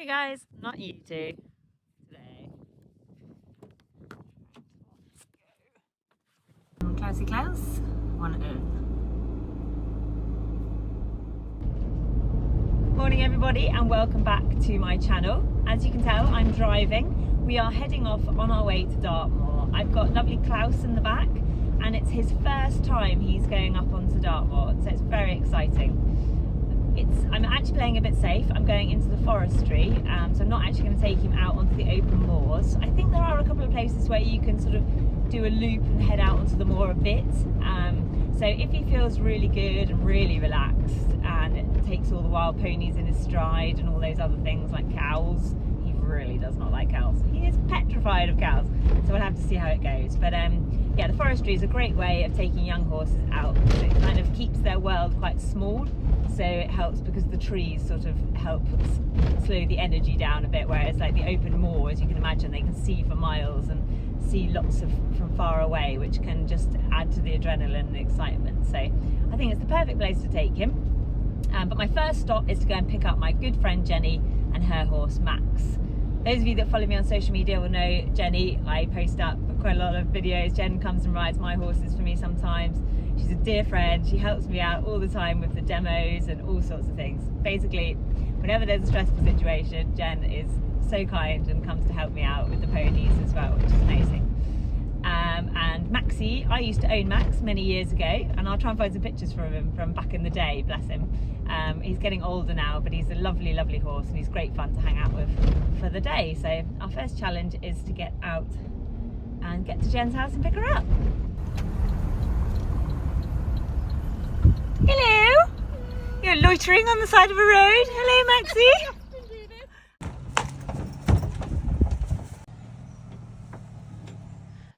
Sorry guys, not you two today. Klausy Klaus on Earth. Morning everybody and welcome back to my channel. As you can tell, I'm driving. We are heading off on our way to Dartmoor. I've got lovely Klaus in the back and it's his first time he's going up onto Dartmoor, so it's very exciting. I'm actually playing a bit safe. I'm going into the forestry, so I'm not actually going to take him out onto the open moors. I think there are a couple of places where you can sort of do a loop and head out onto the moor a bit. So if he feels really good and really relaxed and it takes all the wild ponies in his stride and all those other things like cows, he really does not like cows. He is petrified of cows, so we'll have to see how it goes. But yeah, the forestry is a great way of taking young horses out. It kind of keeps their world quite small. So it helps because the trees sort of help slow the energy down a bit, whereas like the open moor, as you can imagine, they can see for miles and see lots of from far away, which can just add to the adrenaline and excitement. So I think it's the perfect place to take him. But my first stop is to go and pick up my good friend Jenny and her horse Max. Those of you that follow me on social media will know Jenny. I post up quite a lot of videos. Jen comes and rides my horses for me sometimes. She's a dear friend. She helps me out all the time with the demos and all sorts of things. Basically, whenever there's a stressful situation, Jen is so kind and comes to help me out with the ponies as well, which is amazing. And Maxie, I used to own Max many years ago, and I'll try and find some pictures from him from back in the day, bless him. He's getting older now, but he's a lovely, lovely horse and he's great fun to hang out with for the day. So our first challenge is to get out and get to Jen's house and pick her up. Hello! You're loitering on the side of a road. Hello, Maxie.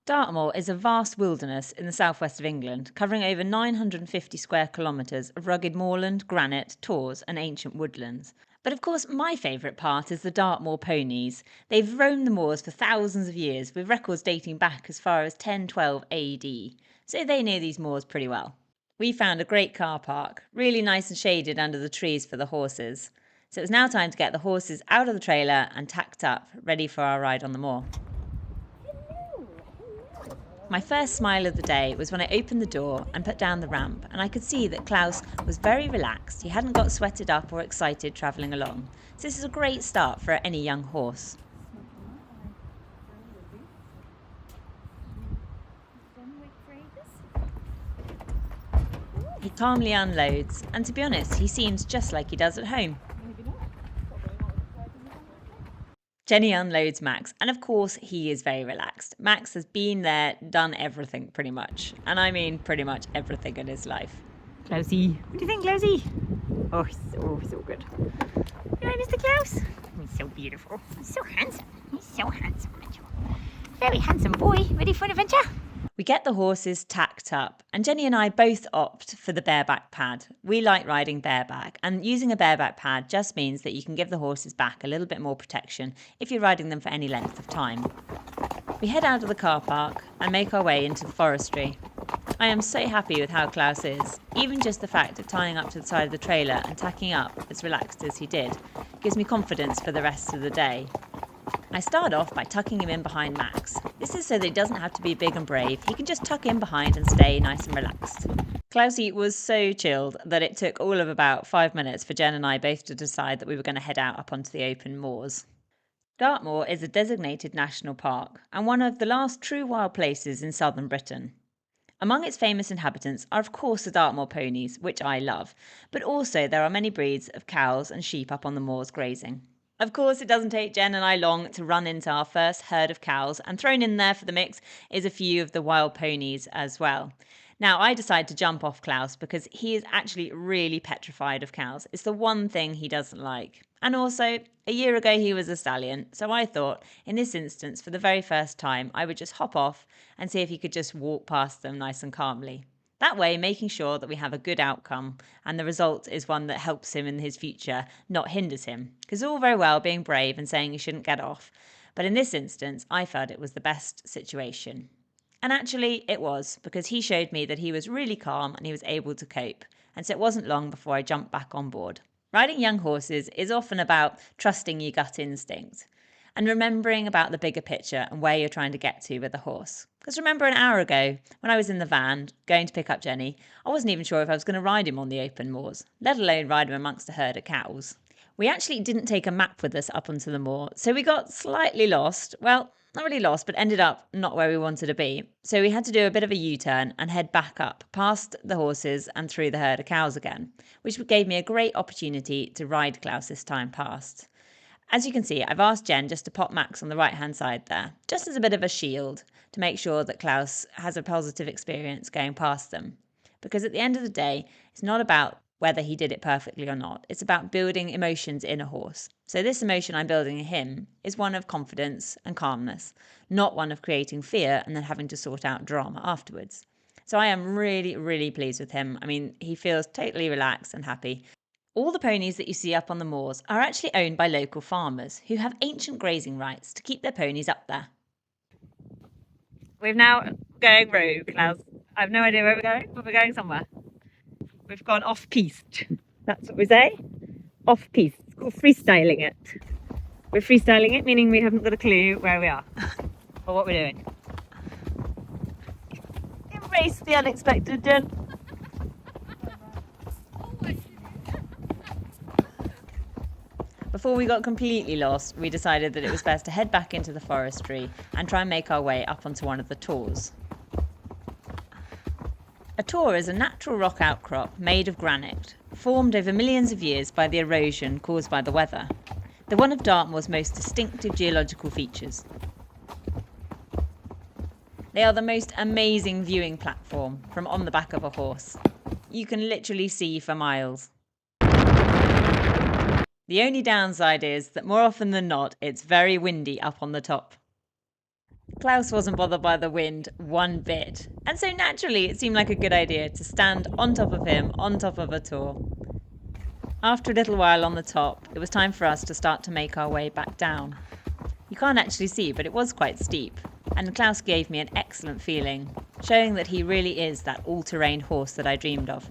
Dartmoor is a vast wilderness in the southwest of England, covering over 950 square kilometres of rugged moorland, granite, tors and ancient woodlands. But of course my favourite part is the Dartmoor ponies. They've roamed the moors for thousands of years, with records dating back as far as 1012 AD, so they know these moors pretty well. We found a great car park, really nice and shaded under the trees for the horses. So it was now time to get the horses out of the trailer and tacked up, ready for our ride on the moor. My first smile of the day was when I opened the door and put down the ramp, and I could see that Klaus was very relaxed. He hadn't got sweated up or excited travelling along. So this is a great start for any young horse. He calmly unloads, and to be honest, he seems just like he does at home. Jenny unloads Max, and of course he is very relaxed. Max has been there, done everything pretty much, and I mean pretty much everything in his life. Klausy, what do you think, Klausy? Oh, so good. You know, Mr. Klaus? He's so beautiful. He's so handsome. He's so handsome. Very handsome boy. Ready for an adventure? We get the horses tacked up, and Jenny and I both opt for the bareback pad. We like riding bareback, and using a bareback pad just means that you can give the horses back a little bit more protection if you're riding them for any length of time. We head out of the car park and make our way into the forestry. I am so happy with how Klaus is. Even just the fact of tying up to the side of the trailer and tacking up as relaxed as he did gives me confidence for the rest of the day. I start off by tucking him in behind Max. This is so that he doesn't have to be big and brave. He can just tuck in behind and stay nice and relaxed. Klausy was so chilled that it took all of about 5 minutes for Jen and I both to decide that we were going to head out up onto the open moors. Dartmoor is a designated national park and one of the last true wild places in southern Britain. Among its famous inhabitants are of course the Dartmoor ponies, which I love, but also there are many breeds of cows and sheep up on the moors grazing. Of course, it doesn't take Jen and I long to run into our first herd of cows, and thrown in there for the mix is a few of the wild ponies as well. Now, I decide to jump off Klaus because he is actually really petrified of cows. It's the one thing he doesn't like. And also, a year ago he was a stallion, so I thought, in this instance, for the very first time, I would just hop off and see if he could just walk past them nice and calmly. That way, making sure that we have a good outcome and the result is one that helps him in his future, not hinders him. Because all very well being brave and saying he shouldn't get off, but in this instance, I felt it was the best situation. And actually, it was, because he showed me that he was really calm and he was able to cope. And so it wasn't long before I jumped back on board. Riding young horses is often about trusting your gut instinct and remembering about the bigger picture and where you're trying to get to with the horse. Because remember an hour ago, when I was in the van going to pick up Jenny, I wasn't even sure if I was going to ride him on the open moors, let alone ride him amongst a herd of cows. We actually didn't take a map with us up onto the moor, so we got slightly lost. Well, not really lost, but ended up not where we wanted to be. So we had to do a bit of a U-turn and head back up, past the horses and through the herd of cows again, which gave me a great opportunity to ride Klaus this time past. As you can see, I've asked Jen just to pop Max on the right-hand side there, just as a bit of a shield to make sure that Klaus has a positive experience going past them. Because at the end of the day, it's not about whether he did it perfectly or not. It's about building emotions in a horse. So this emotion I'm building in him is one of confidence and calmness, not one of creating fear and then having to sort out drama afterwards. So I am really, really pleased with him. I mean, he feels totally relaxed and happy. All the ponies that you see up on the moors are actually owned by local farmers who have ancient grazing rights to keep their ponies up there. We're now going rogue, Klaus. I have no idea where we're going, but we're going somewhere. We've gone off-piste. That's what we say. Off-piste. It's called freestyling it. We're freestyling it, meaning we haven't got a clue where we are or what we're doing. Embrace the unexpected, Jen. Before we got completely lost, we decided that it was best to head back into the forestry and try and make our way up onto one of the tors. A tor is a natural rock outcrop made of granite, formed over millions of years by the erosion caused by the weather. They're one of Dartmoor's most distinctive geological features. They are the most amazing viewing platform from on the back of a horse. You can literally see for miles. The only downside is that more often than not, it's very windy up on the top. Klaus wasn't bothered by the wind one bit, and so naturally it seemed like a good idea to stand on top of him on top of a tor. After a little while on the top, it was time for us to start to make our way back down. You can't actually see, but it was quite steep, and Klaus gave me an excellent feeling, showing that he really is that all-terrain horse that I dreamed of.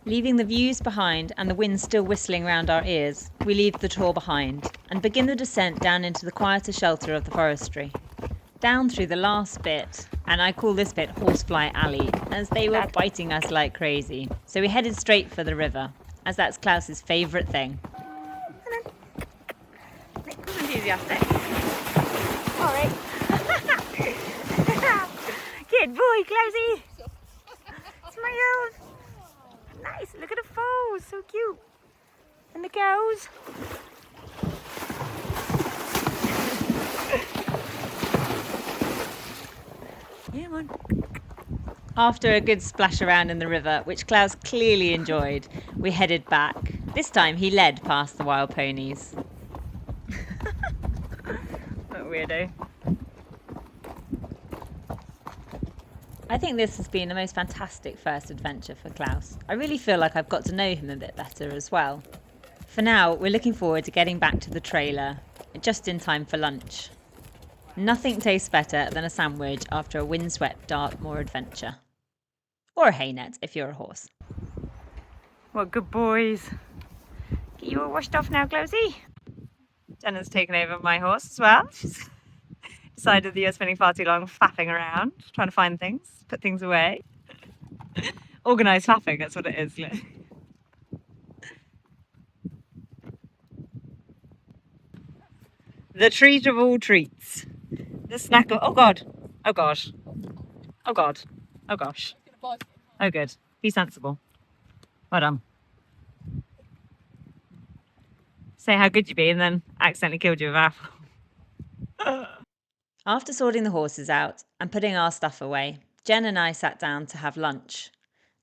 Leaving the views behind and the wind still whistling round our ears, we leave the tor behind and begin the descent down into the quieter shelter of the forestry. Down through the last bit, and I call this bit Horsefly Alley, as they were biting us like crazy. So we headed straight for the river, as that's Klaus's favourite thing. Enthusiastic. All right. Good boy, Klausy. Smile. Nice, look at the foals, so cute. And the cows. Yeah, man. After a good splash around in the river, which Klaus clearly enjoyed, we headed back. This time he led past the wild ponies. What a weirdo. I think this has been the most fantastic first adventure for Klaus. I really feel like I've got to know him a bit better as well. For now, we're looking forward to getting back to the trailer, just in time for lunch. Nothing tastes better than a sandwich after a windswept Dartmoor adventure. Or a hay net if you're a horse. What good boys. Get you all washed off now, Klausy? Jenna's taken over my horse as well. She's decided that you're spending far too long faffing around, trying to find things, put things away. Organised faffing, that's what it is. The treat of all treats. The snack of, oh God, oh gosh, oh God, oh gosh. Oh good, be sensible. Well done. Say how good you be and then accidentally killed you with apple. After sorting the horses out and putting our stuff away, Jen and I sat down to have lunch.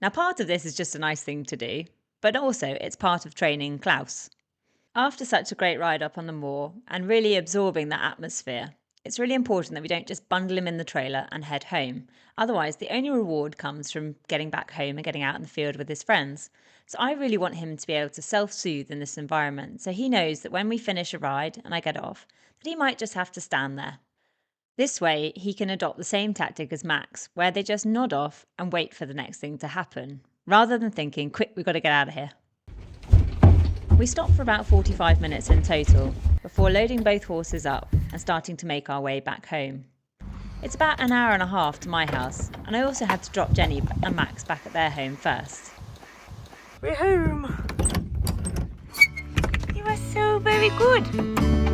Now part of this is just a nice thing to do, but also it's part of training Klaus. After such a great ride up on the moor and really absorbing that atmosphere, it's really important that we don't just bundle him in the trailer and head home. Otherwise, the only reward comes from getting back home and getting out in the field with his friends. So I really want him to be able to self-soothe in this environment, so he knows that when we finish a ride and I get off, that he might just have to stand there. This way, he can adopt the same tactic as Max, where they just nod off and wait for the next thing to happen, rather than thinking, quick, we've got to get out of here. We stopped for about 45 minutes in total, before loading both horses up and starting to make our way back home. It's about an hour and a half to my house, and I also had to drop Jenny and Max back at their home first. We're home. You are so very good.